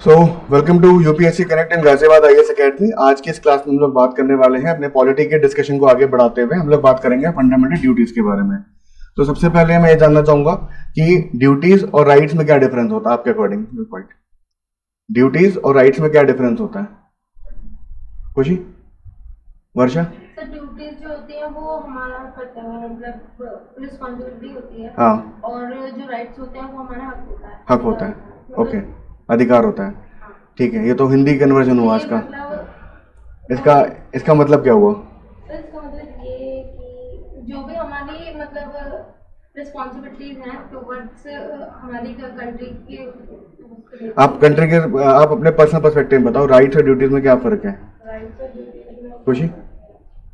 So welcome to UPSC connect in Ghaziabad IAS academy. आज की इस क्लास में हम लोग बात करने वाले हैं अपने पॉलिटी के डिस्कशन को आगे बढ़ाते हुए हम लोग बात करेंगे फंडामेंटल ड्यूटीज के बारे में। तो सबसे पहले मैं ये जानना चाहूंगा कि ड्यूटीज और राइट्स में क्या डिफरेंस होता है आपके अकॉर्डिंग। ड्यूटीज और राइट्स में क्या डिफरेंस होता है? खुशी, वर्षा? तो ड्यूटीज जो होती है वो हमारा कर्तव्य मतलब रिस्पॉन्सिबिलिटी होती है। हाँ। और जो राइट्स होते हैं वो हमारा हक होता है। हक होता है, ओके, अधिकार होता है। ठीक है, ये तो हिंदी कन्वर्जन हुआ इसका। इसका मतलब क्या हुआ? इसका मतलब ये कि जो भी हमारी मतलब रिस्पॉन्सिबिलिटीज हैं टुवर्ड्स हमारी कंट्री के। आप अपने पर्सनल पर्सपेक्टिव बताओ, राइट्स और ड्यूटीज में क्या फर्क है? राइट्स और ड्यूटीज खुशी?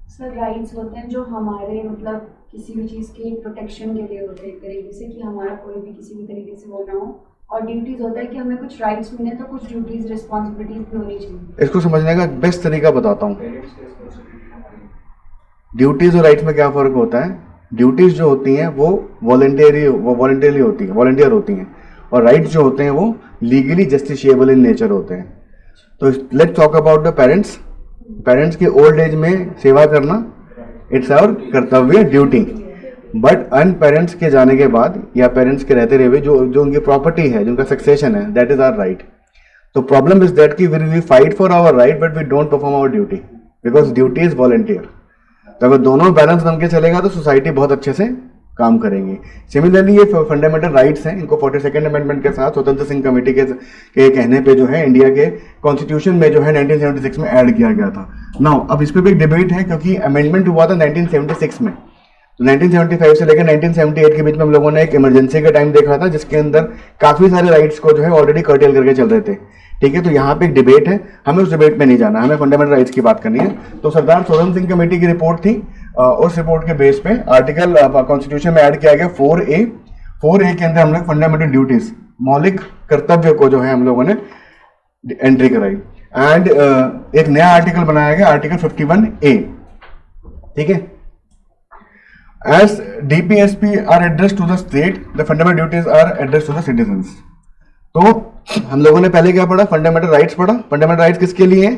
सर राइट्स होते हैं जो हमारे मतलब किसी भी चीज़ के प्रोटेक्शन के लिए होते हैं, तरीके से कि हमारा कोई भी किसी भी तरीके से वो ना हो। और ड्यूटीज होता है कि हमें कुछ राइट्स मिले तो कुछ ड्यूटीज रिस्पॉन्सिबिलिटीज भी होनी चाहिए। इसको समझने का बेस्ट तरीका बताता हूँ। ड्यूटीज और राइट्स में क्या फर्क होता है? ड्यूटीज जो होती हैं वो वॉलंटियरली होती हैं, वॉलंटियर होती हैं, और राइट्स जो होते हैं वो लीगली जस्टिशिएबल इन नेचर होते हैं। तो let's talk about the parents. Parents के ओल्ड एज में सेवा करना इट्स आवर कर्तव्य, ड्यूटी। बट अन पेरेंट्स के जाने के बाद या पेरेंट्स के रहते हुए जो उनकी प्रॉपर्टी है, जो उनका सक्सेशन है, दैट इज आवर राइट। तो प्रॉब्लम इज दैट कि we fight for our right but we don't perform our duty because duty is volunteer. तो अगर दोनों बैलेंस बन के चलेगा तो सोसाइटी बहुत अच्छे से काम करेंगी। सिमिलरली ये फंडामेंटल राइट्स हैं, इनको 42nd अमेंडमेंट के साथ स्वतंत्र सिंह कमेटी के कहने पे जो है इंडिया के कॉन्स्टिट्यूशन में जो है 1976 में ऐड किया गया था। नाउ अब इस पे भी एक डिबेट है क्योंकि अमेंडमेंट हुआ था 1976 में। तो 1975 से लेकर 1978 के बीच में हम लोगों ने एक इमरजेंसी का टाइम देखा था जिसके अंदर काफी सारे राइट्स को जो है ऑलरेडी कर्टेल करके चल रहे थे। ठीक है, तो यहाँ पे एक डिबेट है, हमें उस डिबेट में नहीं जाना, हमें फंडामेंटल राइट्स की बात करनी है। तो सरदार सोलम सिंह कमेटी की रिपोर्ट थी, उस रिपोर्ट के बेस पे आर्टिकल कॉन्स्टिट्यूशन में ऐड किया गया 4A के अंदर हम लोग फंडामेंटल ड्यूटीज, मौलिक कर्तव्य को जो है हम लोगों ने एंट्री कराई। एंड एक नया आर्टिकल बनाया गया, आर्टिकल 51A। ठीक है, as DPSP are addressed to the state, the fundamental duties are addressed to the citizens। तो हम लोगों ने पहले क्या पढ़ा? फंडामेंटल राइट्स पढ़ा। फंडामेंटल राइट्स किसके लिए हैं?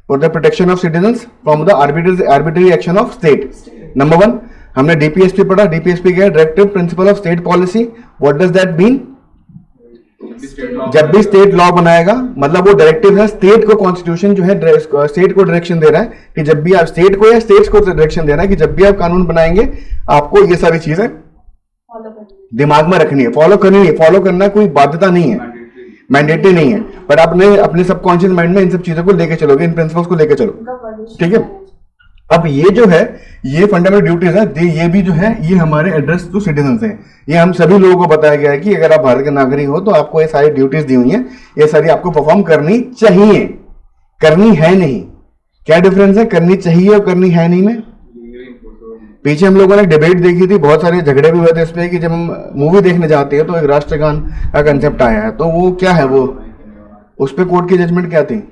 For the protection of citizens from the arbitrary action of state. Number 1 हमने डीपीएसपी पढ़ा। डीपीएसपी क्या है? Directive principle of state policy. What does that mean? जब भी स्टेट लॉ बनाएगा मतलब वो डायरेक्टिव है, स्टेट को कॉन्स्टिट्यूशन जो है स्टेट को डायरेक्शन दे रहा है कि जब भी आप स्टेट को या स्टेट्स को डायरेक्शन दे रहा है कि जब भी आप कानून बनाएंगे आपको ये सारी चीजें दिमाग में रखनी है, फॉलो करनी है। फॉलो करना कोई बाध्यता नहीं है, मैंडेटरी नहीं है, पर आपने अपने सबकॉन्शियस माइंड में इन सब चीजों को लेके चलोगे, इन प्रिंसिपल्स को लेके चलो। ठीक है, अब ये जो है ये फंडामेंटल ड्यूटीज है, ये भी जो है ये हमारे एड्रेस टू सिटीजन है। ये हम सभी लोगों को बताया गया है कि अगर आप भारत के नागरिक हो तो आपको ये सारी ड्यूटीज दी हुई हैं, ये सारी आपको परफॉर्म करनी चाहिए, करनी है नहीं। क्या डिफरेंस है करनी चाहिए और करनी है नहीं में? पीछे हम लोगों ने डिबेट देखी थी, बहुत सारे झगड़े भी हुए थे इस पे कि जब हम मूवी देखने जाते हैं तो एक राष्ट्रगान का कंसेप्ट आया है, तो वो क्या है, वो उस पे कोर्ट की जजमेंट क्या थी?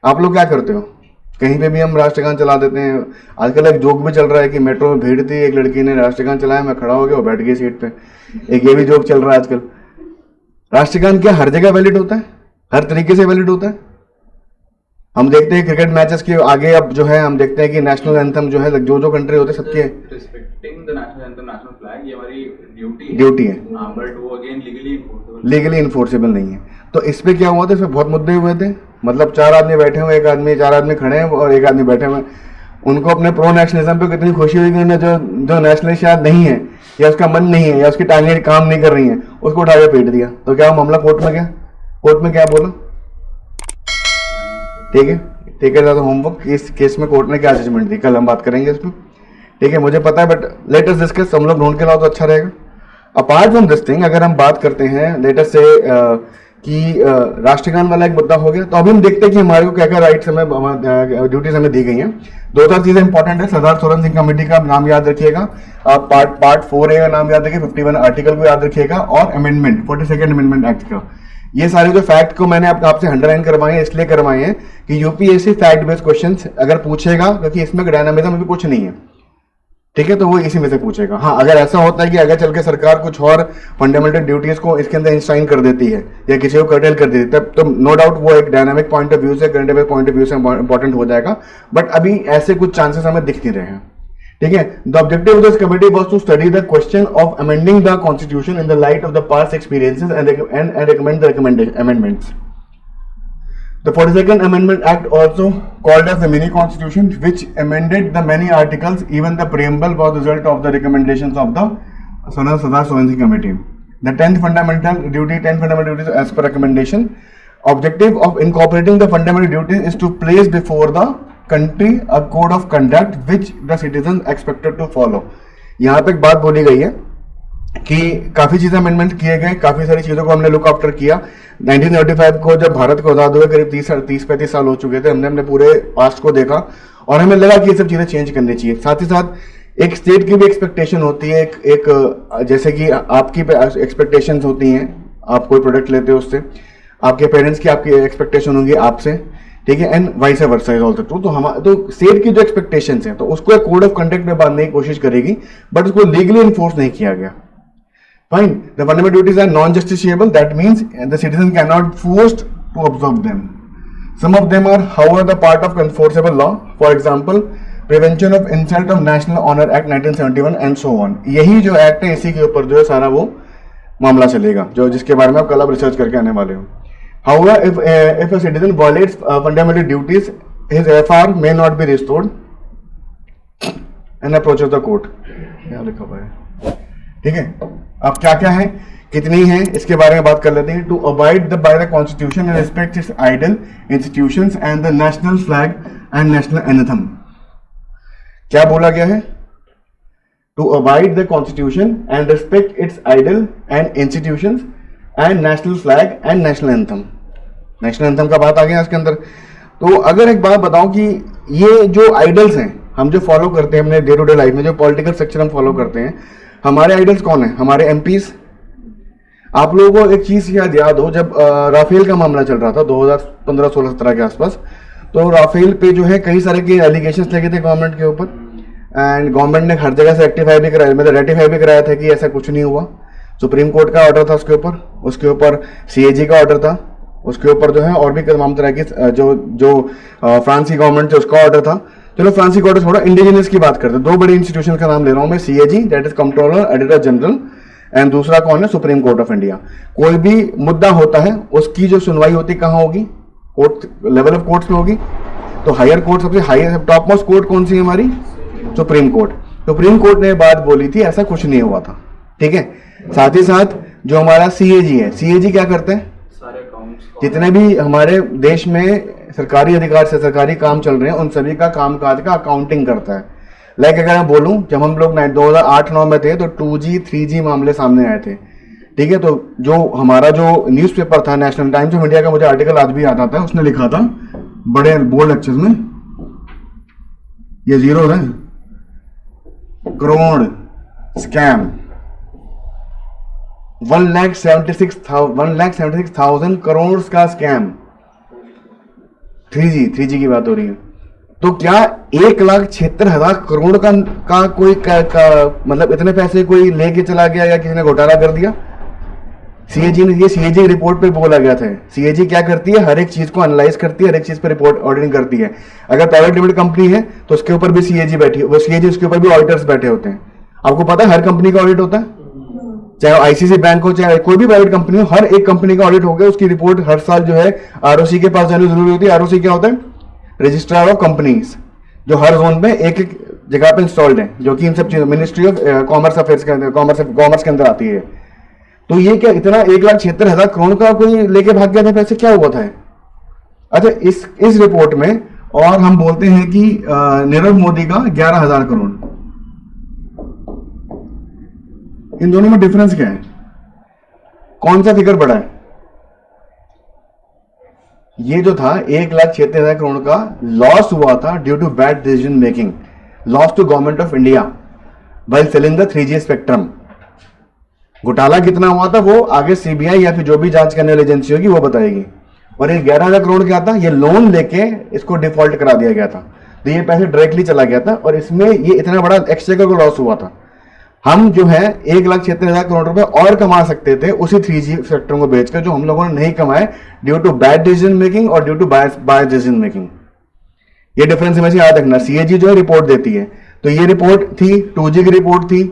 आप लोग क्या करते हो? कहीं पे भी हम राष्ट्रगान चला देते हैं। आजकल एक जोक भी चल रहा है कि मेट्रो में भीड़ थी, एक लड़की ने राष्ट्रगान चलाया, मैं खड़ा हो गया, वो बैठ गई सीट पे। एक ये भी जोक चल रहा है आजकल। राष्ट्रगान क्या हर जगह वैलिड होता है? हर तरीके से वैलिड होता है? हम देखते हैं क्रिकेट मैचेस के आगे अब जो है हम देखते हैं कि नेशनल एंथम जो है जो कंट्री होते हैं सबके respecting the national anthem, national flag, ये हमारी ड्यूटी है, बट वो अगेन लीगली इन्फोर्सेबल नहीं है। तो इस पे क्या हुआ था? इसमें बहुत मुद्दे हुए थे। मतलब 4 आदमी बैठे हुए, चार आदमी खड़े हैं और एक आदमी बैठे हुए, उनको अपने प्रो नेशनलिज्म पे कितनी खुशी हुई कि उन्हें जो नेशनलिस्ट शायद नहीं है या उसका मन नहीं है या उसकी टांगें काम नहीं कर रही हैं उसको उठा के पीट दिया। तो क्या मामला कोर्ट में गया? कोर्ट में क्या बोला? ठीक है, ठीक है, तो होमवर्क इस केस में कोर्ट ने क्या जजमेंट दी कल हम बात करेंगे इसमें। ठीक है, मुझे पता है, बट लेट अस डिस्कस, हम लोग ढूंढ के लाओ तो अच्छा रहेगा। अपार्ट फ्रॉम दिस थिंग अगर हम बात करते हैं लेट अस से कि राष्ट्रगान वाला एक मुद्दा हो गया, तो अभी हम देखते हैं कि हमारे को क्या क्या राइट्स हमें ड्यूटीज हमें दी गई हैं। 2-4 चीजें इंपॉर्टेंट है। सरदार सोलम सिंह कमेटी का नाम याद रखिएगा, पार्ट 4A का नाम याद रखिए, 51 आर्टिकल को याद रखिएगा, और अमेंडमेंट 42nd अमेंडमेंट एक्ट का। ये सारे जो फैक्ट को मैंने आपसे अंडरलाइन करवाए हैं इसलिए करवाए हैं कि यूपीएससी फैक्ट बेस्ड क्वेश्चंस अगर पूछेगा, क्योंकि इसमें डायनामिज्म भी कुछ नहीं है। ठीक है, तो वो इसी में से पूछेगा। हाँ, अगर ऐसा होता है कि अगर चल के सरकार कुछ और फंडामेंटल ड्यूटीज को इसके अंदर इंस्टाइन कर देती है या किसी को कर्टेल कर देती है, तब तो नो डाउट वो एक डायनामिक पॉइंट ऑफ व्यू से, current affair point of view से इंपॉर्टेंट हो जाएगा, बट अभी ऐसे कुछ चांसेस हमें दिख नहीं रहे हैं। ठीक है, the objective of this committee was to study the question of amending the constitution in the light of the past experiences and recommend the amendments. The 42nd Amendment Act, also called as the mini constitution, which amended the many articles, even the preamble, was the result of the recommendations of the Sadar Sorensen Committee. The 10th fundamental duties as per recommendation. Objective of incorporating the fundamental duties is to place before the country a code of conduct which the citizens expected to follow. यहाँ पे एक बात बोली गई है कि काफी चीजें अमेंडमेंट किए गए, काफी सारी चीजों को हमने लुक आफ्टर किया। 1935 को जब भारत को आजाद हुए करीब 30-35 साल हो चुके थे, हमने अपने पूरे पास्ट को देखा और हमें लगा कि ये सब चीजें चेंज करनी चाहिए। साथ ही साथ एक स्टेट की भी एक्सपेक्टेशन होती है, एक जैसे कि आपकी एक्सपेक्टेशंस होती हैं, आप कोई प्रोडक्ट लेते हो उससे, आपके पेरेंट्स की आपकी एक्सपेक्टेशन होंगी आपसे, ठीक है, and vice versa is also true. तो स्टेट की जो एक्सपेक्टेशंस हैं, तो उसको एक कोड ऑफ कंडक्ट में बांधने की कोशिश करेगी, बट उसको लीगली इन्फोर्स नहीं किया गया। Fine. The fundamental duties are non-justiciable. That means the citizen cannot be forced to observe them. Some of them are, however, the part of enforceable law. For example, Prevention of Insult of National Honor Act 1971 and so on. यही जो act है, इसी के ऊपर जो है सारा वो मामला चलेगा, जो जिसके बारे में आप कल रिसर्च करके आने वाले हो। However, if a citizen violates fundamental duties, his FR may not be restored and approaches the court. क्या लिखा हुआ है, ठीक है। अब क्या क्या है, कितनी है, इसके बारे में बात कर लेते हैं। To abide by the constitution and respect its ideal institutions and the national flag and national anthem. क्या बोला गया है? To abide the constitution and respect its ideal and institutions and national flag and national anthem. National anthem का बात आ गया इसके अंदर। तो अगर एक बात बताऊं कि ये जो आइडल्स हैं, हम जो फॉलो करते हैं अपने डे टू डे लाइफ में, जो पॉलिटिकल स्ट्रक्चर हम फॉलो करते हैं, हमारे आइडल्स कौन है? हमारे एमपीज। आप लोगों को एक चीज शायद याद हो, जब राफेल का मामला चल रहा था 2015-16-17 के आसपास, तो राफेल पे जो है कई सारे के एलिगेशंस लगे थे गवर्नमेंट के ऊपर, एंड गवर्नमेंट ने हर जगह से रेक्टिफाई भी कराया, मतलब रेटिफाई भी कराया था कि ऐसा कुछ नहीं हुआ। सुप्रीम कोर्ट का ऑर्डर था उसके ऊपर सीएजी का ऑर्डर था, उसके ऊपर जो है और भी तमाम तरह की जो फ्रांस की गवर्नमेंट है उसका ऑर्डर था। चलो फ्रांस की ऑर्डर छोड़ो, इंडिजिनस की बात करते हैं। दो बड़े इंस्टीट्यूशन का नाम ले रहा हूं मैं, CAG that is controller editor general, and दूसरा कौन है? Supreme court of India. कोई भी मुद्दा होता है उसकी जो सुनवाई होती कहां होगी? कोर्ट, लेवल ऑफ कोर्ट्स में होगी। तो हायर कोर्ट, सबसे हायर टॉप मोस्ट कोर्ट कौन सी है हमारी? Supreme court. सुप्रीम कोर्ट ने बात बोली थी, ऐसा कुछ नहीं हुआ था, ठीक है। साथ ही साथ जो हमारा सीएजी है, सीएजी क्या करते हैं? जितने भी हमारे देश में सरकारी अधिकार से सरकारी काम चल रहे हैं, उन सभी का कामकाज का अकाउंटिंग करता है। लाइक अगर मैं बोलूं, जब हम लोग 2008-9 में थे तो 2G 3G मामले सामने आए थे, ठीक है। तो जो हमारा जो न्यूज़पेपर था नेशनल टाइम्स ऑफ इंडिया का, मुझे आर्टिकल आज भी याद आता है, उसने लिखा था बड़े बोल्ड अक्षर में, ये जीरो है, करोड़ स्कैम, 1,76,000 करोड़ का स्कैम। 3G की बात हो रही है। तो क्या 1,76,000 करोड़ का कोई मतलब इतने पैसे कोई लेके चला गया या किसी ने घोटाला कर दिया? सीएजी ने, ये सीएजी रिपोर्ट पे बोला गया था। सीएजी क्या करती है? हर एक चीज को एनालाइज करती है, हर एक चीज पर रिपोर्ट ऑडिटिंग करती है। अगर प्राइवेट लिमिटेड कंपनी है तो उसके ऊपर भी सीएजी बैठी, वो सीएजी उसके ऊपर भी ऑडिटर्स बैठे होते हैं। आपको पता है हर कंपनी का ऑडिट होता है, चाहे आईसीसी बैंक हो, चाहे कोई भी प्राइवेट कंपनी हो, हर एक कंपनी का ऑडिट हो गया, उसकी रिपोर्ट हर साल जो है आरओसी के पास जानी जरूरी होती है। आरओसी क्या होता है? रजिस्ट्रार ऑफ कंपनीज, जो हर जोन में एक एक जगह पे इंस्टॉल्ड है, जो कि इन सब चीजों मिनिस्ट्री ऑफ कॉमर्स अफेयर्स के अंदर, कॉमर्स के अंदर आती है। तो ये क्या इतना 1,76,000 करोड़ का कोई लेके भाग गया था पैसे, क्या हुआ था? अच्छा, इस रिपोर्ट में और हम बोलते हैं कि नीरव मोदी का 11,000 करोड़, इन दोनों में डिफरेंस क्या है? कौन सा फिगर बड़ा है? ये जो था 1,76,000 करोड़ का लॉस हुआ था due to bad decision making, loss to government of India while selling the 3G spectrum. घोटाला कितना हुआ था वो आगे सीबीआई या फिर जो भी जांच करने वाली एजेंसी होगी वो बताएगी। और ये 11,000 करोड़ क्या था? ये लोन लेके इसको डिफॉल्ट करा दिया गया था। तो ये पैसे डायरेक्टली चला गया था और इसमें ये इतना बड़ा एक्सचेकर को लॉस हुआ था। हम जो है 1,76,000 करोड़ रुपए और कमा सकते थे उसी 3G सेक्टरों को बेचकर, जो हम लोगों ने नहीं कमाए due to bad decision making और due to bias decision making. ये डिफरेंस हमें याद रखना। सीएजी जो है रिपोर्ट देती है, तो ये रिपोर्ट थी, 2G की रिपोर्ट थी,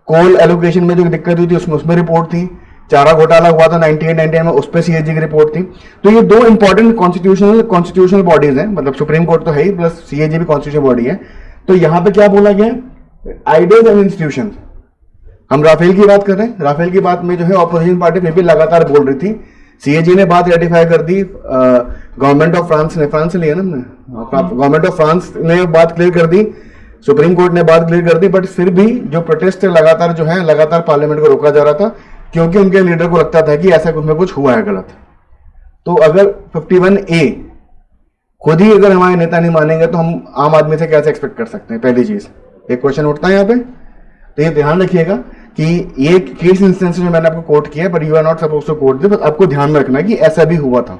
कोल एलोकेशन में जो दिक्कत हुई थी उसमें रिपोर्ट थी, चारा घोटाला हुआ था 98-99 में, उस पर सीएजी की रिपोर्ट थी। तो ये 2 इंपॉर्टेंट कॉन्स्टिट्यूशनल बॉडीज हैं, मतलब सुप्रीम कोर्ट तो है ही, प्लस सीएजी भी कॉन्स्टिट्यूशनल बॉडी है। तो यहां पे क्या बोला गया, आइडियाज एंड इंस्टीट्यूशन। हम राफेल की बात कर रहे हैं, राफेल की बात में जो है ऑपोजिशन पार्टी फिर भी लगातार बोल रही थी। सीएजी ने बात रेटिफाई कर दी, गवर्नमेंट ऑफ फ्रांस ने, फ्रांस से लिया ना हमने, गवर्नमेंट ऑफ फ्रांस ने बात क्लियर कर दी, सुप्रीम कोर्ट ने बात क्लियर कर दी, बट फिर भी जो प्रोटेस्ट लगातार जो है लगातार पार्लियामेंट को रोका जा रहा था, क्योंकि उनके लीडर को लगता था कि ऐसा कुछ हुआ है गलत। तो अगर 51A खुद ही अगर हमारे नेता नहीं मानेंगे तो हम आम आदमी से कैसे एक्सपेक्ट कर सकते हैं? पहली चीज एक क्वेश्चन उठता है यहाँ पे। तो ये ध्यान रखिएगा कि ये केस इंस्टेंस जो मैंने आपको कोट किया, but you are not suppose to quote this, बस आपको ध्यान में रखना कि ऐसा भी हुआ था।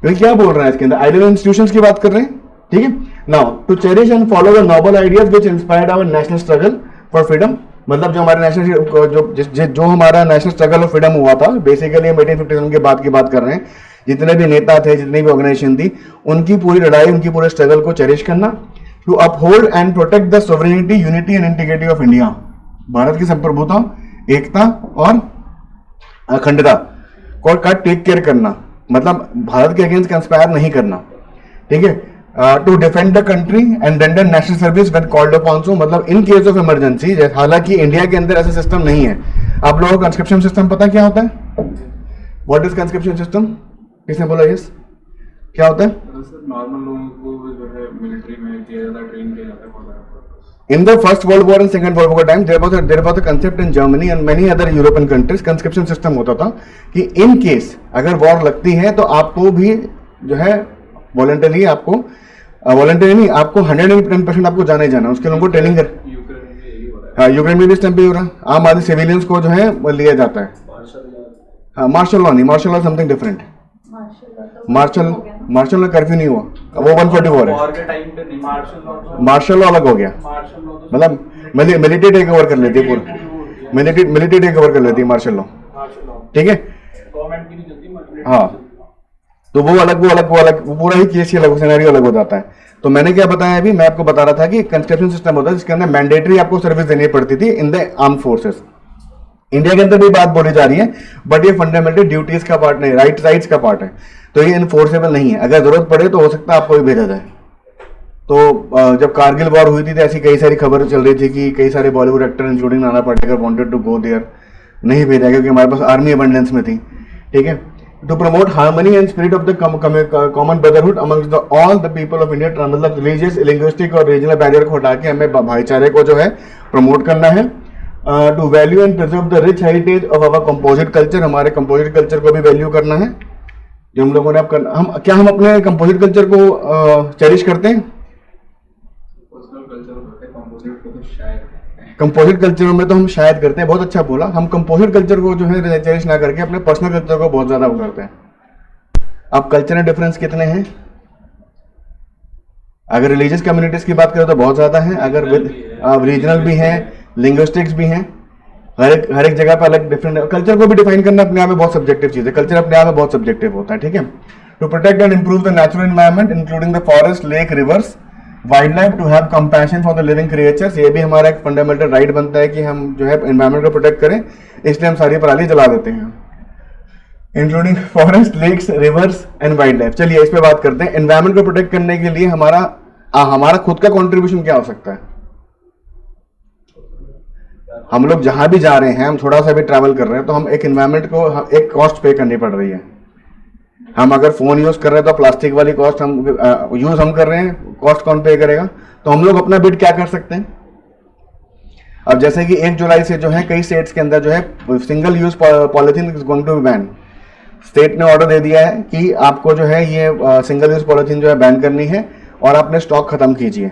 क्योंकि क्या बोल रहे हैं इसके अंदर, आइडियल इंस्टीट्यूशंस की बात कर रहे हैं, ठीक है। Now to cherish and follow the noble ideas which inspired our national struggle for freedom, मतलब जो हमारे नेशनल जो हमारा नेशनल स्ट्रगल ऑफ फ्रीडम हुआ था, बेसिकली हम 1857 के बाद की बात कर रहे हैं। जितने भी नेता थे, जितनी भी ऑर्गेनाइजेशन थी, उनकी पूरी लड़ाई, उनकी पूरे स्ट्रगल को चेरिश करना। To uphold and protect the sovereignty, unity and integrity of India, Bharat की संप्रभुता, एकता और अखंडता का टेक केयर करना, मतलब भारत के अगेंस्ट कंस्पायर नहीं करना, ठीक है। To defend the country and render national service when called upon, so मतलब इन केस ऑफ इमरजेंसी। हालांकि इंडिया के अंदर ऐसा सिस्टम नहीं है। आप लोगों को कंस्क्रिप्शन सिस्टम पता क्या होता है? What is conscription system? किसने बोला यस? क्या होता है? नॉर्मल लोगों को जो है मिलिट्री में किया जाता है, ट्रेन किया जाता है। In the First World War and Second World War time, there was a concept in Germany and many other European countries, conscription system होता था कि in case अगर वॉर लगती है तो आपको भी जो है वॉलंटरी, आपको वॉलंटरी नहीं, आपको 110% आपको जाना ही जाना, उसके लोगों को ट्रेनिंग कर। हाँ, यूक्रेन में भी इस टाइम पे हो रहा, आम आदमी सिविलियंस को जो है वो लिया जाता है। हाँ, मार्शल लॉ नहीं, martial law something different. Martial law curfew नहीं हुआ, वो 144 है। मार्शल लॉ अलग हो गया, मतलब मिलिट्री टेक ओवर कर लेती है पूरा, मिलिट्री टेक ओवर कर लेती है मार्शल लॉ, ठीक है। हाँ, तो वो अलग वो पूरा ही केस ही अलग, सिनेरियो अलग हो जाता है। तो मैंने क्या बताया अभी, मैं आपको बता रहा था कि कंस्क्रिप्शन सिस्टम होता है जिसके अंदर मैंडेटरी आपको सर्विस देनी पड़ती थी in the arm forces. India के अंदर भी बात बोली जा रही है, बट ये फंडामेंटल ड्यूटीज का पार्ट नहीं, राइट्स का पार्ट है, तो ये इनफोर्सेबल नहीं है। अगर जरूरत पड़े तो हो सकता है आपको भी भेजा जाए। तो जब कारगिल वॉर हुई थी तो ऐसी कई सारी खबर चल रही थी कि कई सारे Bollywood actor including Nana Patekar wanted to go there, नहीं भेजा क्योंकि हमारे पास आर्मी अबंडेंस में थी, ठीक है। To promote harmony and spirit of the common brotherhood amongst all the people of India, मतलब रिलीजियस, लिंग्विस्टिक और रीजनल बैरियर को हटा के हमें भाईचारे को जो है प्रमोट करना है। To value and preserve the rich heritage of our composite culture, हमारे कंपोजिट कल्चर को भी वैल्यू करना है जो हम लोगों ने अब करना। हम अपने कंपोजिट कल्चर को चेरिश करते हैं? कंपोजिट कल्चर में तो हम शायद करते हैं, बहुत अच्छा बोला। हम कंपोजिट कल्चर को जो है चेरिश ना करके अपने पर्सनल कल्चर को बहुत ज्यादा वो करते हैं। अब कल्चरल डिफरेंस कितने हैं? अगर रिलीजियस कम्युनिटीज की बात करें तो बहुत ज्यादा है, अगर रीजनल भी है, लिंग्विस्टिक्स भी हैं, हर एक जगह पर अलग डिफरेंट। कल्चर को भी डिफाइन करना अपने आप में बहुत सब्जेक्टिव चीज है, कल्चर अपने आप में बहुत सब्जेक्टिव होता है, ठीक है। To protect and improve the natural environment including the forest, lake, rivers, wildlife, to have compassion for the living creatures, ये भी हमारा एक फंडामेंटल राइट बनता है कि हम जो है एनवायरनमेंट को प्रोटेक्ट करें, इसलिए हम सारी पराली जला देते हैं, including forest, lakes, rivers and wild life. चलिए इस पे बात करते हैं। एनवायरनमेंट को प्रोटेक्ट करने के लिए हमारा खुद का कॉन्ट्रीब्यूशन क्या हो सकता है? हम लोग जहां भी जा रहे हैं, हम थोड़ा सा भी ट्रैवल कर रहे हैं तो हम एक एनवायरनमेंट को एक कॉस्ट पे करनी पड़ रही है। हम अगर फोन यूज कर रहे हैं तो प्लास्टिक वाली कॉस्ट हम कर रहे हैं, कॉस्ट कौन पे करेगा? तो हम लोग अपना बिट क्या कर सकते हैं? अब जैसे कि 1 जुलाई से जो है कई स्टेट्स के अंदर जो है single use polythene is going to be ban. State ने ऑर्डर दे दिया है कि आपको जो है ये सिंगल यूज पॉलिथीन जो है बैन करनी है और अपने स्टॉक खत्म कीजिए।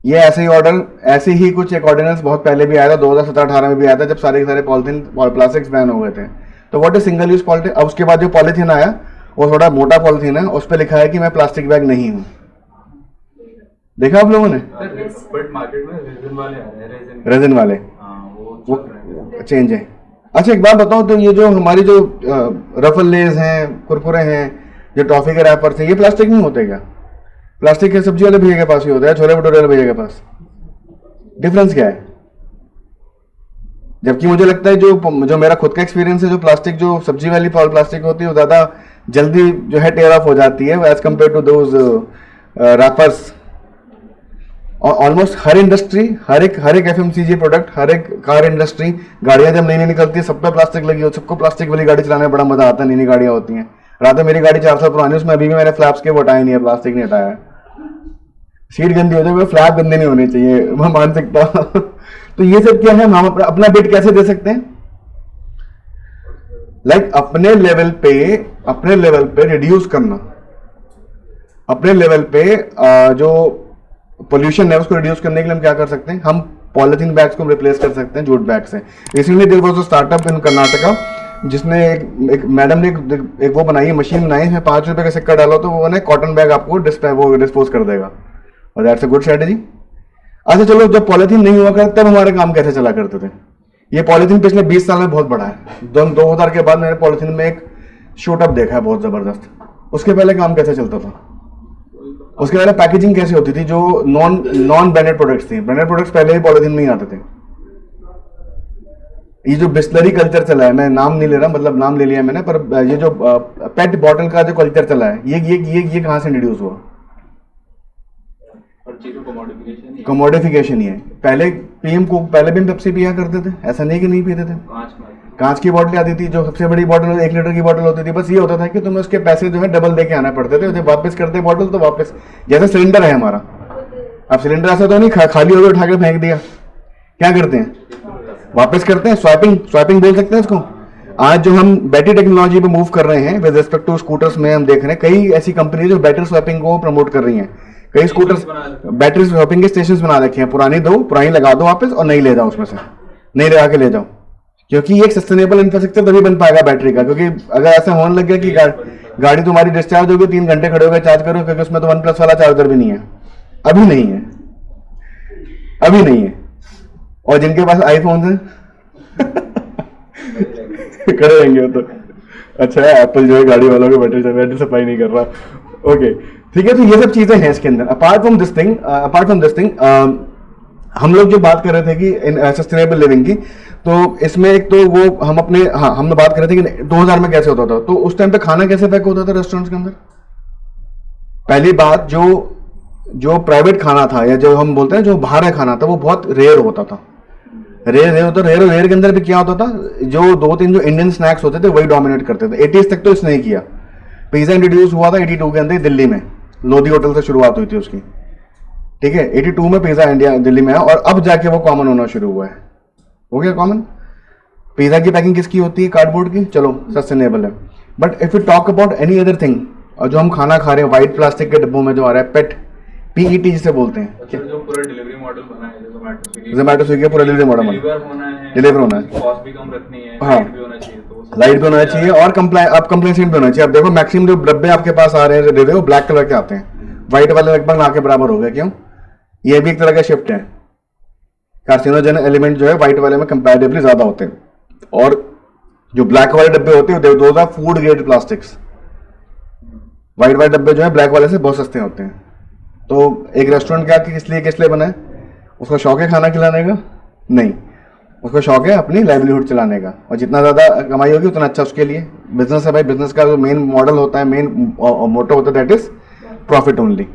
ये ऐसे ही ऑर्डर, ऐसे ही कुछ एक ऑर्डिनेंस बहुत पहले भी आया था, 2017-18 में भी आया था, जब सारे के सारे पॉलिथीन प्लास्टिक्स बैन हो गए थे। तो what is single use polythene? अब उसके बाद जो पॉलिथीन आया वो थोड़ा मोटा पॉलिथीन है, उस पर लिखा है कि मैं प्लास्टिक बैग नहीं हूं। देखा आप लोगों ने? बट मार्केट में रेजिन वाले आ रहे हैं, रेजिन वाले हाँ वो चल रहा है। चेंज है। अच्छा एक बात बताओ, तो ये जो हमारी जो रफल लेज हैं, कुरकुरे हैं, जो टॉफी के रैपर्स हैं, ये प्लास्टिक नहीं होते क्या? प्लास्टिक के सब्जी वाले भैया के पास ही होता है, छोले भटूरे वाले भैया के पास। डिफरेंस क्या है? जबकि मुझे लगता है जो मेरा खुद का एक्सपीरियंस है, जो प्लास्टिक जो सब्जी वाली प्लास्टिक होती है वो ज़्यादा जल्दी जो है टेयर ऑफ हो जाती है as compare to those wrappers. और ऑलमोस्ट हर इंडस्ट्री, हर एक एफएमसीजी प्रोडक्ट, हर एक कार इंडस्ट्री, गाड़ियां जब नई नई निकलती है सब पे प्लास्टिक लगी हो, सबको प्लास्टिक वाली गाड़ी चलाने में बड़ा मजा आता है। नई नई गाड़ियां होती हैं, रात में मेरी गाड़ी 4 साल पुरानी है, उसमें अभी भी मैंने फ्लैप्स के वो हटाए नहीं है, प्लास्टिक नहीं हटाया है। सीट गंदी हो जाए, फ्लैप गंदे नहीं होने चाहिए, मैं मान सकता हूं। तो ये सब क्या है, हम अपना बिट कैसे दे सकते हैं? लाइक अपने लेवल पे रिड्यूस करना, अपने लेवल पे जो पोल्यूशन है उसको रिड्यूस करने के लिए हम क्या कर सकते हैं? हम पॉलिथीन बैग्स को रिप्लेस कर सकते हैं जूट बैग से। Recently there was a startup in Karnataka जिसने एक मैडम ने एक वो बनाई है, मशीन बनाई है, 5 रुपए का सिक्का डालो तो वो ना कॉटन बैग आपको डिस्पोज कर देगा, और दैट्स अ गुड स्ट्रेटेजी। अच्छा चलो, जब पॉलिथीन नहीं हुआ करता तब हमारे काम कैसे चला करते थे? ये पॉलिथीन पिछले 20 साल में बहुत बढ़ा है। 2000 के बाद मैंने पॉलिथीन में एक शूट अप देखा है बहुत जबरदस्त। उसके पहले काम कैसे चलता था? उसके पहले पैकेजिंग कैसे होती थी? जो नॉन ब्रांडेड प्रोडक्ट्स थी, ब्रांडेड प्रोडक्ट्स पहले ही पॉलिथीन में ही आते थे। ये जो बिस्लरी कल्चर चला है, मैं नाम नहीं ले रहा, मतलब नाम ले लिया मैंने, पर ये जो पेट बॉटल का जो कल्चर चला है, ये कहां से इंट्रोड्यूस हुआ? हर चीज को कमोडिफिकेशन ही है। पहले भी हम पेप्सी पिया करते थे, ऐसा नहीं कि नहीं पीते थे। कांच की बोतल आती थी, जो सबसे बड़ी बोतल 1 लीटर की बोतल होती थी। बस ये होता था कि तुम्हें उसके पैसे जो है डबल दे के आना पड़ते थे, जब वापस करते बोतल तो वापस, जैसे सिलेंडर है हमारा। अब सिलेंडर ऐसा तो नहीं खाली हो गया उठा के फेंक दिया, क्या करते हैं? वापस करते हैं, स्वाइपिंग बोल सकते हैं इसको। आज जो हम बैटरी टेक्नोलॉजी पे मूव कर रहे हैं विद रिस्पेक्ट टू स्कूटर्स में, हम देख रहे हैं कई ऐसी कंपनी जो बैटरी स्वाइपिंग को प्रमोट कर रही हैं। कई स्कूटर्स बैटरी स्वाइपिंग के स्टेशन बना रखे हैं, पुरानी लगा दो वापस और नई ले जाओ, उसमें से नई लगा के ले जाओ, क्योंकि ये एक सस्टेनेबल इंफ्रास्ट्रक्चर तभी बन पाएगा बैटरी का। क्योंकि अगर ऐसा होने लग गया कि गाड़ी तुम्हारी डिस्चार्ज होगी, 3 घंटे खड़े होकर चार्ज करो, क्योंकि उसमें तो OnePlus वाला चार्जर भी नहीं है, अभी नहीं है। और जिनके पास आईफोन है खड़े रहेंगे वो तो। अच्छा है, एप्पल जो है गाड़ी वालों को बैटरी सप्लाई नहीं कर रहा। ओके ठीक है, तो ये सब चीजें हैं इसके अंदर। अपार्ट फ्रॉम दिस थिंग हम लोग जो बात कर रहे थे कि सस्टेनेबल लिविंग की, तो इसमें एक तो वो हमने बात कर रहे थे कि 2000 में कैसे होता था। तो उस टाइम पे खाना कैसे पैक होता था रेस्टोरेंट्स के अंदर? पहली बात, जो प्राइवेट खाना था या जो हम बोलते हैं जो बाहर है खाना था, वो बहुत रेयर होता था। रेयर के अंदर भी क्या होता था, जो 2-3 जो इंडियन स्नैक्स होते थे वही डोमिनेट करते थे। 80s तक तो इसने ही किया। पिज्जा इंट्रोड्यूस हुआ था 82 के अंदर दिल्ली में, लोधी होटल से शुरुआत हुई थी उसकी, ठीक है। 82 में पिज्जा दिल्ली में है, और अब जाके वो कॉमन होना शुरू हुआ है। हो गया कॉमन। पिज्जा की पैकिंग किसकी होती है? कार्डबोर्ड की। चलो सस्टेनेबल है। But if you talk about any other thing, और जो हम खाना खा रहे हैं व्हाइट प्लास्टिक के डिब्बों में जो आ रहा है, PET जिसे बोलते हैं, अच्छा, जो पूरा डिलीवरी मॉडल बना है, जोमेटो स्विगी का पूरा डिलीवरी मॉडल डिलीवर होना है, कॉस्ट भी कम रखनी है, हाँ, लाइट भी होना चाहिए, तो लाइट भी होना चाहिए और कंप्लेसेंट भी होना चाहिए। अब देखो मैक्सिमम जो डब्बे आपके पास आ रहे हैं वो ब्लैक कलर के आते हैं, व्हाइट वाले लगभग ना के बराबर हो गए। क्यों? ये भी एक तरह का शिफ्ट है। कार्सिनोजन एलिमेंट जो है व्हाइट वाले में कंपैरेटिवली ज्यादा होते हैं, और जो ब्लैक वाले डब्बे होते हैं those are food grade plastics. White वाले डब्बे जो है ब्लैक वाले से बहुत सस्ते होते हैं। तो एक रेस्टोरेंट क्या किस लिए बना है? उसका शौक है खाना खिलाने का? नहीं, उसका शौक है अपनी लाइवलीहुड चलाने का, और जितना ज्यादा कमाई होगी उतना अच्छा उसके लिए। बिजनेस है भाई, बिजनेस का जो मेन मॉडल होता है, मेन मोटो होता है, दैट इज प्रॉफिट ओनली।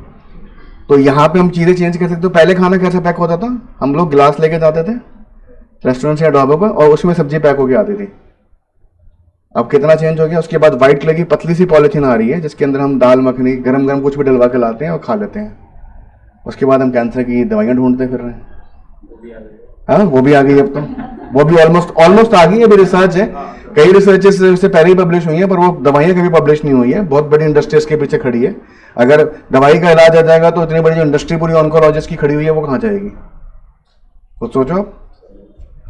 तो यहाँ पे हम चीजें चेंज कर सकते हो। पहले खाना कैसे पैक होता था? हम लोग गिलास लेके जाते थे रेस्टोरेंट या ढाबों पर, और उसमें सब्जी पैक होके आती थी। अब कितना चेंज हो गया। उसके बाद व्हाइट कलर की पतली सी पॉलिथीन आ रही है, जिसके अंदर हम दाल मखनी गरम कुछ भी डलवा के लाते हैं और खा लेते हैं। उसके बाद हम कैंसर की दवाइयां ढूंढते फिर रहे हैं। हाँ, वो भी आ गई अब तो, वो भी ऑलमोस्ट आ गई। अभी रिसर्च है, कई रिसर्चेस से पहले ही पब्लिश हुई है, पर वो दवाइयां कभी पब्लिश नहीं हुई है। बहुत बड़ी इंडस्ट्री इसके पीछे खड़ी है। अगर दवाई का इलाज आ जाएगा तो इतनी बड़ी जो इंडस्ट्री पूरी ऑन्कोलॉजिस्ट की खड़ी हुई है वो कहाँ जाएगी? कुछ सोचो आप।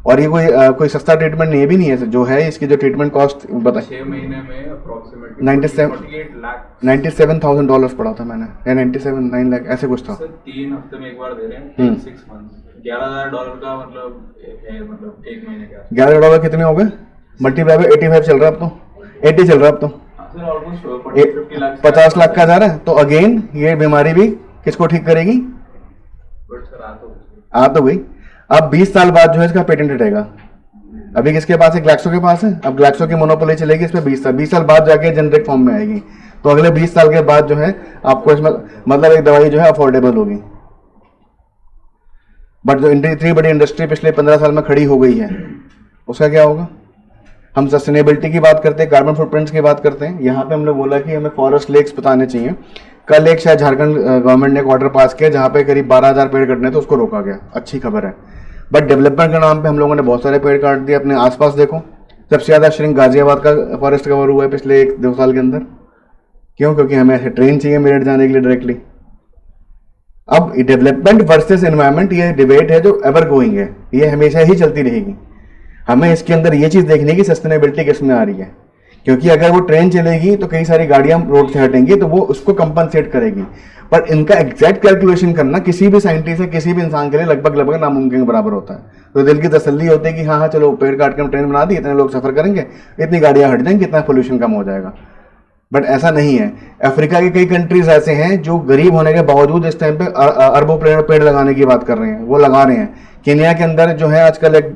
और ये कोई सस्ता ट्रीटमेंट नहीं, ये भी नहीं है जो है। इसकी जो ट्रीटमेंट कॉस्ट बता 6 महीने में अप्रोक्सीमेटली 97 लाख $97,000 पड़ा था मैंने, या 9 लाख ऐसे कुछ था। सर 3 हफ्ते में एक बार दे रहे हैं, हम्म। 6 मंथ, $11,000 का मतलब है, मतलब 1 महीने का। $11 कितने हो गए? मल्टीप्लाई बाय 85 चल रहा है अब तो, 80 चल रहा है अब तो, हाँ सर ऑलमोस्ट 40-50 लाख 50 लाख का जा रहा है। तो अगेन ये बीमारी भी किसको ठीक करेगी? बट सर आ तो गई। अब 20 साल बाद जो है इसका पेटेंट हटेगा। अभी किसके पास है? ग्लैक्सो के पास है। अब ग्लैक्सो की मोनोपोली चलेगी इस पे 20 साल बाद जाके जेनरिक फॉर्म में आएगी। तो अगले 20 साल के बाद जो है आपको इसमें मतलब एक दवाई जो है अफोर्डेबल होगी। बट जो इतनी बड़ी इंडस्ट्री पिछले 15 साल में खड़ी हो गई है, उसका क्या होगा? हम सस्टेनेबिलिटी की बात करते हैं, कार्बन फुटप्रिंट्स की बात करते हैं। यहाँ पे हमने बोला कि हमें फॉरेस्ट लेक्स बताने चाहिए। कल एक शायद झारखंड गवर्नमेंट ने एक ऑर्डर पास किया जहाँ पे करीब 12,000 पेड़ कटने, तो उसको रोका गया, अच्छी खबर है। बट डेवलपमेंट के नाम पे हम लोगों ने बहुत सारे पेड़ काट दिए। अपने आसपास देखो, सबसे ज़्यादा श्रिंक गाजियाबाद का फॉरेस्ट कवर हुआ है पिछले 1-2 साल के अंदर। क्यों? क्योंकि हमें ऐसे ट्रेन चाहिए मेरठ जाने के लिए डायरेक्टली। अब डेवलपमेंट वर्सेस एनवायरनमेंट, ये डिबेट है जो एवर गोइंग है, ये हमेशा ही चलती रहेगी। हमें इसके अंदर ये चीज़ देखनी है कि सस्टेनेबिलिटी किस में आ रही है, क्योंकि अगर वो ट्रेन चलेगी तो कई सारी गाड़ियां रोड से हटेंगी, तो वो उसको कंपनसेट करेगी। पर इनका एग्जैक्ट कैलकुलेशन करना किसी भी साइंटिस्ट या किसी भी इंसान के लिए लगभग नामुमकिन के बराबर होता है। तो दिल की तसल्ली होती है कि हाँ चलो पेड़ काट के हम ट्रेन बना दी, इतने लोग सफर करेंगे, इतनी गाड़ियां हट जाएंगी, इतना पोल्यूशन कम हो जाएगा। बट ऐसा नहीं है। अफ्रीका के कई कंट्रीज ऐसे हैं जो गरीब होने के बावजूद इस टाइम पे अरबों पेड़ लगाने की बात कर रहे हैं, वो लगा रहे हैं। केन्या के अंदर जो है आजकल एक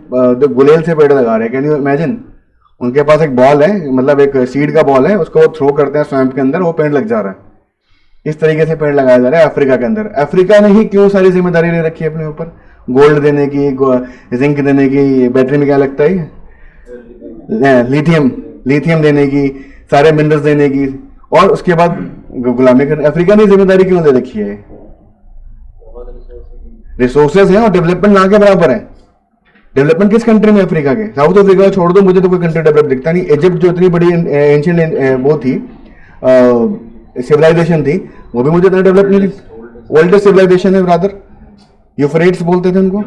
गुलेल से पेड़ लगा रहे हैं। Can you imagine? उनके पास एक बॉल है, मतलब एक सीड का बॉल है, उसको वो थ्रो करते हैं स्वैम्प के अंदर, वो पेड़ लग जा रहा है। इस तरीके से पेड़ लगाया जा रहा है अफ्रीका के अंदर। अफ्रीका ने ही क्यों सारी जिम्मेदारी ले रखी है अपने ऊपर? गोल्ड देने की, जिंक देने की, बैटरी में क्या लगता है, लिथियम देने की, सारे मिनरल्स देने की, और उसके बाद गुलामी करने। अफ्रीका ने जिम्मेदारी क्यों दे रखी है? रिसोर्सेज हैं और डेवलपमेंट ना के बराबर है। डेवलपमेंट किस कंट्री में? अफ्रीका के। साउथ अफ्रीका छोड़ दो, मुझे तो कोई कंट्री डेवलप दिखता नहीं। इजिप्ट जो इतनी बड़ी एंशिएंट वो थी, सिविलाइजेशन थी, वो भी मुझे इतना डेवलप नहीं थी। ओल्डेस्ट सिविलाइजेशन है ब्रदर, यूफ्रेट्स बोलते थे उनको,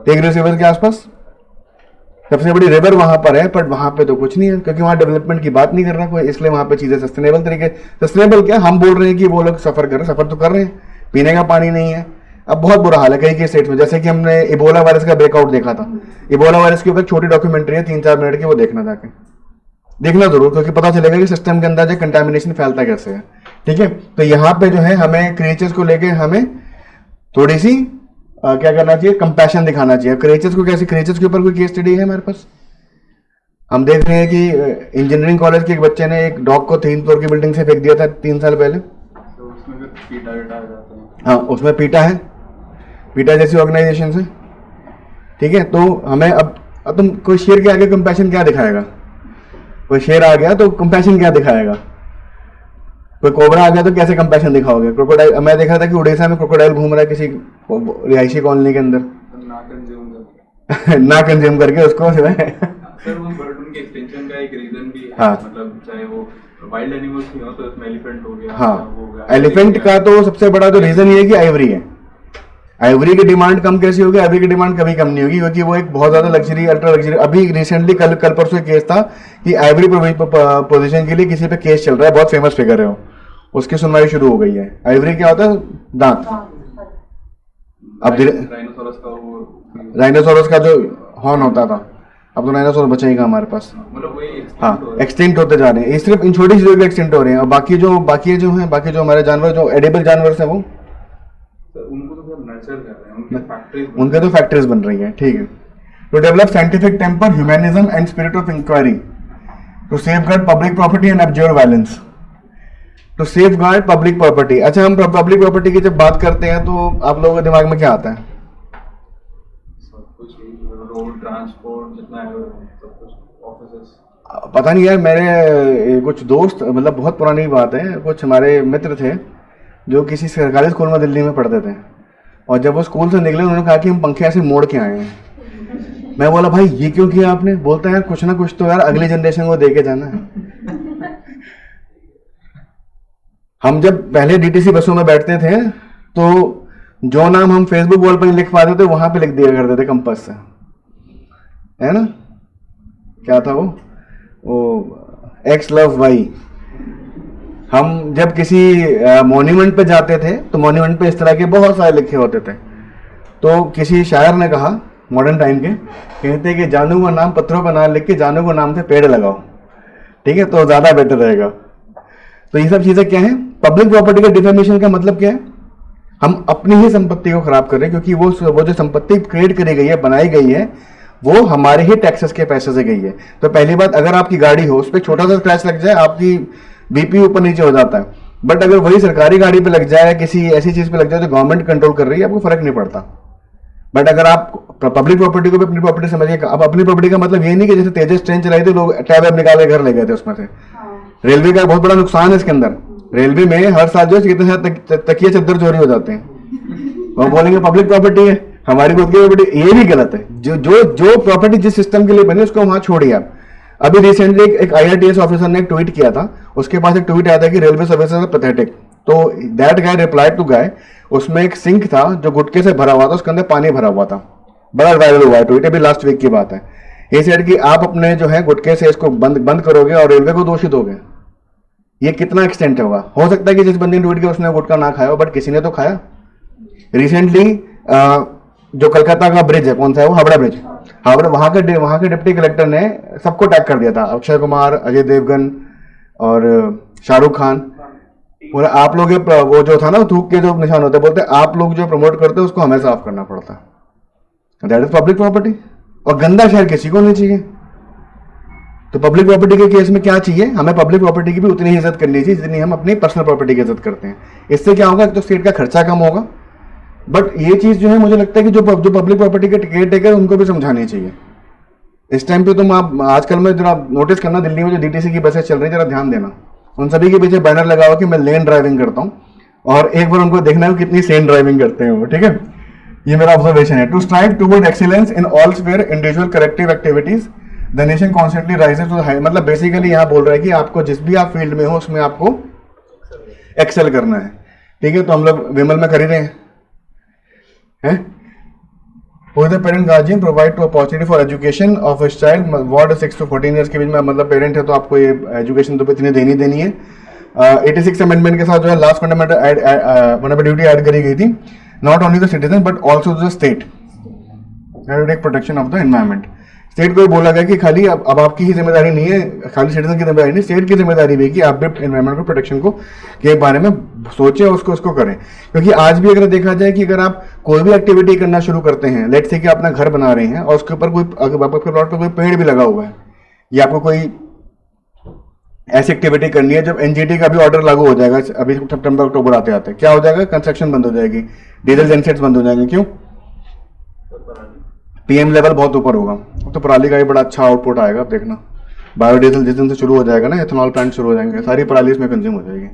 टिग्रिस रिवर के आसपास सबसे बड़ी रिवर वहां पर है। पर वहां पे तो कुछ नहीं है, क्योंकि वहां डेवलपमेंट की बात नहीं कर रहा कोई, इसलिए वहां पे चीजें सस्टेनेबल तरीके। सस्टेनेबल क्या, हम बोल रहे हैं कि वो लोग सफर कर रहे हैं, सफर तो कर रहे हैं, पीने का पानी नहीं है। अब बहुत बुरा हाल है कई स्टेट्स में, जैसे कि हमने इबोला वायरस का ब्रेकआउट देखा था। इबोला वायरस के ऊपर छोटी डॉक्यूमेंट्री है 3-4 मिनट की, वो देखना जाके, देखना जरूर, क्योंकि पता चलेगा कि सिस्टम के अंदर जो कंटामिनेशन फैलता कैसे है। ठीक है, तो यहाँ पे जो है हमें क्रिएचर्स को लेके हमें थोड़ी सी क्या करना चाहिए, कंपैशन दिखाना चाहिए। क्रिएचर्स को कैसे, क्रिएचर्स के ऊपर कोई केस स्टडी है हमारे पास? हम देख रहे हैं कि इंजीनियरिंग कॉलेज के एक बच्चे ने एक डॉग को 3 फ्लोर की बिल्डिंग से फेंक दिया था 3 साल पहले। तो उसमें फिर पीटा आ जाता है। हाँ, उसमें पीटा है, पीटा जैसी ऑर्गेनाइजेशन से। ठीक है, तो हमें अब तुम कोई शेर के आगे कंपैशन क्या दिखाएगा? कोई शेर आ गया तो कंपैशन क्या दिखाएगा? कोई कोबरा आ गया तो कैसे कंपैशन दिखाओगे? क्रोकोडाइल, मैं देख रहा था कि उड़ीसा में क्रोकोडाइल घूम रहा है किसी रिहायशी कॉलोनी के अंदर ना कंज्यूम करके उसको जो है सर वो बर्ड के एक्सटेंशन का एक रीजन भी है। हाँ। मतलब चाहे वो वाइल्ड एनिमल्स नहीं हो, तो इसमें एलिफेंट हो गया, हाँ, वो हो गया, एलिफेंट का तो सबसे बड़ा जो रीजन ये है कि आइवरी है। आइवरी की डिमांड कम कैसी होगी? आइवरी की डिमांड कभी कम नहीं होगी, क्योंकि वो एक बहुत ज्यादा लग्जरी, अल्ट्रा लग्जरी। अभी रिसेंटली कल परसों एक केस था कि आइवरी पोजीशन के लिए किसी पे केस चल रहा है, बहुत फेमस फिगर है वो, उसकी सुनवाई शुरू हो गई है। आइवरी क्या होता है? दांत। अब राइनोसोरस का जो हॉर्न होता था, अब तो राइनोसोरस बचा ही कहाँ हमारे पास। मतलब वही हाँ, एक्सटिंक्ट होते जा रहे हैं। ये सिर्फ इन छोटी चीजों के एक्सटिंक्ट हो रहे हैं, और बाकी जो हमारे जानवर, जो एडिबल जानवर हैं, वो उनको तो सब नर्चर कर रहे हैं, उनके फैक्ट्रीज उनके तो फैक्ट्रीज बन रही है। ठीक है, to develop scientific temper, humanism and spirit of inquiry, to safeguard public property and absorb violence, to safeguard public property. अच्छा, हम पब्लिक प्रॉपर्टी की जब बात करते हैं तो आप लोगों के दिमाग में क्या आता है? सब कुछ, रोड, ट्रांसपोर्ट, जितना है सब कुछ, ऑफिसेस। पता नहीं यार, मेरे कुछ दोस्त, मतलब बहुत पुरानी बात है, कुछ हमारे मित्र थे जो किसी सरकारी स्कूल में दिल्ली में पढ़ते थे, और जब वो स्कूल से निकले उन्होंने कहा कि हम पंखे ऐसे मोड़ के आए हैं। मैं बोला भाई ये क्यों किया आपने? बोलता है यार कुछ ना कुछ तो यार अगली जनरेशन को दे के जाना है। हम जब पहले डीटीसी बसों में बैठते थे तो जो नाम हम फेसबुक वॉल पर लिख पाते थे वहां पे लिख दिया करते थे कंपास से, है ना, क्या था वो एक्स लव वाई। हम जब किसी मॉन्यूमेंट पे जाते थे तो मॉन्यूमेंट पे इस तरह के बहुत सारे लिखे होते थे। तो किसी शायर ने कहा मॉडर्न टाइम के, कहते हैं कि जानू का नाम पत्थरों पर ना लिख के जानू को नाम से पेड़ लगाओ, ठीक है, तो ज़्यादा बेटर रहेगा। तो ये सब चीज़ें क्या है, पब्लिक प्रॉपर्टी का डिफेमेशन का मतलब क्या है, हम अपनी ही संपत्ति को खराब कर रहे हैं, क्योंकि वो जो संपत्ति क्रिएट करी गई है, बनाई गई है, वो हमारे ही टैक्सेस के पैसे से गई है। तो पहली बात, अगर आपकी गाड़ी हो उस पर छोटा सा स्क्रैच लग जाए, आपकी बीपी ऊपर नीचे हो जाता है। बट अगर वही सरकारी गाड़ी पे लग जाए, किसी ऐसी चीज पे लग जाए जो गवर्नमेंट कंट्रोल कर रही है, आपको फर्क नहीं पड़ता। बट अगर आप पब्लिक प्रॉपर्टी को भी अपनी प्रॉपर्टी समझिए, अब अपनी प्रॉपर्टी का मतलब ये नहीं कि जैसे तेजस ट्रेन चलाई थी, लोग टैब वैब निकाल के घर ले गए थे उसमें से। रेलवे का बहुत बड़ा नुकसान है इसके अंदर। रेलवे में हर साल जो है कितने सारे तकिए चद्दर चोरी हो जाते हैं, वो बोलेंगे पब्लिक प्रॉपर्टी है, हमारी खुद की प्रॉपर्टी। ये भी गलत है। जो प्रॉपर्टी जिस सिस्टम के लिए बनी उसको वहां छोड़िए आप। अभी रिसेंटली एक IRTS ऑफिसर ने एक ट्वीट किया था, उसके पास एक ट्वीट आया था कि रेलवे सर्विसेज आर पैथेटिक। तो दैट गाय रिप्लाइड टू गाय, उसमें एक सिंक था जो गुटके से भरा हुआ था, उसके अंदर पानी भरा हुआ था, बड़ा वायरल हुआ है ट्वीट, अभी लास्ट वीक की बात है। ये सेड कि आप अपने जो है गुटके से इसको बंद करोगे और रेलवे को दोषी दोगे। ये कितना एक्सटेंट होगा? हो सकता है कि जिस बंदे ने ट्वीट किया उसने गुटका ना खाया हो, बट किसी ने तो खाया। रिसेंटली जो कलकत्ता का ब्रिज है, कौन सा है वो, हावड़ा ब्रिज, हावड़ा, वहां के डिप्टी कलेक्टर ने सबको टैग कर दिया था, अक्षय कुमार, अजय देवगन और शाहरुख खान। पूरा आप लोग वो जो था ना, थूक के जो निशान होते, बोलते आप लोग जो प्रमोट करते हो उसको हमें साफ करना पड़ता है। That is public property. और गंदा शहर किसी को नहीं चाहिए। तो पब्लिक प्रॉपर्टी के केस में क्या चाहिए, हमें पब्लिक प्रॉपर्टी की भी उतनी ही इज्जत करनी चाहिए जितनी हम अपनी पर्सनल प्रॉपर्टी की इज्जत करते हैं। इससे क्या होगा, तो स्टेट का खर्चा कम होगा। बट ये चीज जो है मुझे लगता है कि जो पब्लिक प्रॉपर्टी के केयर टेकर उनको भी समझानी चाहिए। इस टाइम पे तुम आप आजकल में जरा नोटिस करना, दिल्ली में जो DTC की बसें चल रही है, जरा ध्यान देना, उन सभी के पीछे बैनर लगा हुआ कि मैं लेन ड्राइविंग करता हूँ, और एक बार उनको देखना है कितनी सेन ड्राइविंग करते हैं वो, ठीक है। ये मेरा ऑब्जर्वेशन है। To strive toward excellence in all sphere individual corrective activities the nation constantly rises to high. मतलब बेसिकली यहाँ बोल रहा है कि आपको जिस भी आप फील्ड में हो उसमें आपको एक्सेल करना है, ठीक है। तो हम लोग विमल में कर ही रहे हैं। The parent guardian provide to opportunity for education of his child. Ward 6 to 14 years के बीच में, मतलब पेरेंट है तो आपको ये एजुकेशन तो इतनी देनी है। 86 अमेंडमेंट के साथ जो है लास्ट फंडामेंटल ड्यूटी ऐड करी गई थी, not only the citizen but also the state take protection of the environment. State को बोला गया कि खाली अब आपकी ही जिम्मेदारी नहीं है, खाली सिटीजन की जिम्मेदारी नहीं, स्टेट की जिम्मेदारी भी है कि आप भी एनवायरमेंट को प्रोटेक्शन को के बारे में सोचें, उसको करें। क्योंकि आज भी अगर देखा जाए कि अगर आप कोई भी एक्टिविटी करना शुरू करते हैं, लेट से कि अपना घर बना रहे हैं और उसके ऊपर कोई आपके प्लॉट पर कोई पेड़ भी लगा हुआ है, या आपको कोई ऐसी एक्टिविटी करनी है, जब NGT का भी ऑर्डर लागू हो जाएगा, अभी सितंबर अक्टूबर आते आते क्या हो जाएगा, कंस्ट्रक्शन बंद हो जाएगी, डीजल जेनसेट्स बंद हो जाएंगे। क्यों? PM लेवल बहुत ऊपर होगा, तो पराली का भी बड़ा अच्छा आउटपुट आएगा। आप देखना, बायोडीजल जिस दिन से शुरू हो जाएगा ना, एथेनॉल प्लांट शुरू हो जाएंगे, सारी पराली इसमें कंज्यूम हो जाएगी।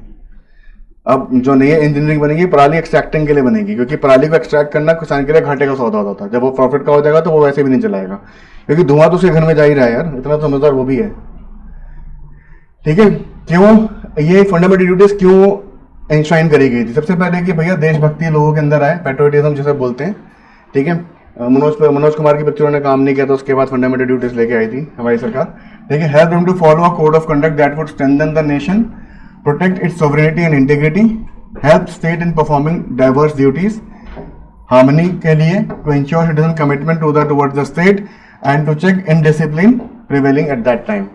अब जो नई इंजीनियरिंग बनेगी, पराली एक्सट्रैक्टिंग के लिए बनेगी, क्योंकि पराली को एक्सट्रैक्ट करना किसान के लिए घाटे का सौदा होता था। जब वो प्रॉफिट का हो जाएगा तो वो वैसे भी नहीं चलाएगा, क्योंकि धुआं तो उसके घर में जा ही रहा है यार, इतना समझदार वो भी है, ठीक है। क्यों ये फंडामेंटल ड्यूटीज क्यों इंश्राइन करी गई थी? सबसे पहले कि भैया देशभक्ति लोगों के अंदर आए, पेट्रियोटिज्म जिसे बोलते हैं, ठीक है। मनोज कुमार की पिक्चरों ने काम नहीं किया था, उसके बाद फंडामेंटल ड्यूटीज लेके आई थी हमारी सरकार, ठीक है। Help them to follow a code of conduct that would strengthen the nation, protect its sovereignty and integrity, help state in performing diverse duties, harmony के लिए, to ensure citizen commitment towards the state and to check indiscipline prevailing at that time.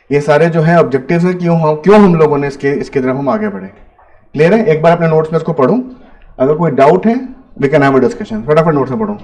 ये सारे जो है objectives है, क्यों हम लोगों ने इसके तरफ हम आगे बढ़े। क्लियर है? एक बार अपने नोट्स में इसको पढ़ो, अगर कोई डाउट है we can have a discussion. फटाफट नोट्स में पढ़ो।